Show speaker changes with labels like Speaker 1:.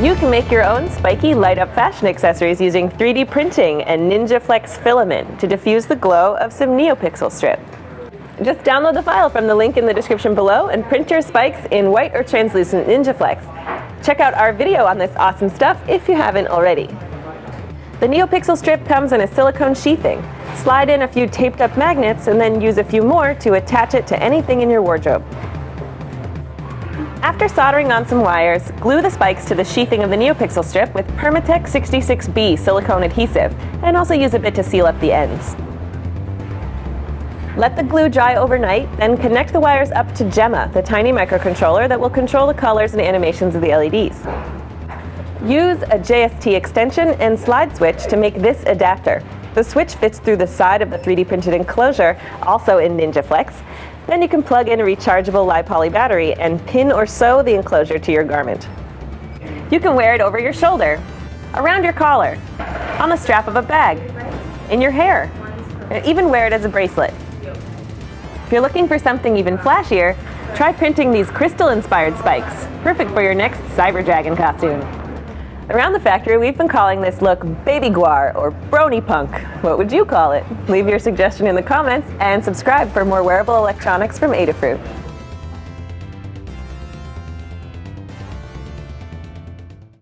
Speaker 1: You can make your own spiky light-up fashion accessories using 3D printing and NinjaFlex filament to diffuse the glow of some NeoPixel strip. Just download the file from the link in the description below and print your spikes in white or translucent NinjaFlex. Check out our video on this awesome stuff if you haven't already. The NeoPixel strip comes in a silicone sheathing. Slide in a few taped up magnets and then use a few more to attach it to anything in your wardrobe. After soldering on some wires, glue the spikes to the sheathing of the NeoPixel strip with Permatex 66B silicone adhesive, and also use a bit to seal up the ends. Let the glue dry overnight, then connect the wires up to Gemma, the tiny microcontroller that will control the colors and animations of the LEDs. Use a JST extension and slide switch to make this adapter. The switch fits through the side of the 3D printed enclosure, also in NinjaFlex. Then you can plug in a rechargeable Li-Poly battery and pin or sew the enclosure to your garment. You can wear it over your shoulder, around your collar, on the strap of a bag, in your hair, and even wear it as a bracelet. If you're looking for something even flashier, try printing these crystal-inspired spikes, perfect for your next Cyber Dragon costume. Around the factory, we've been calling this look baby guar or brony punk. What would you call it? Leave your suggestion in the comments and subscribe for more wearable electronics from Adafruit.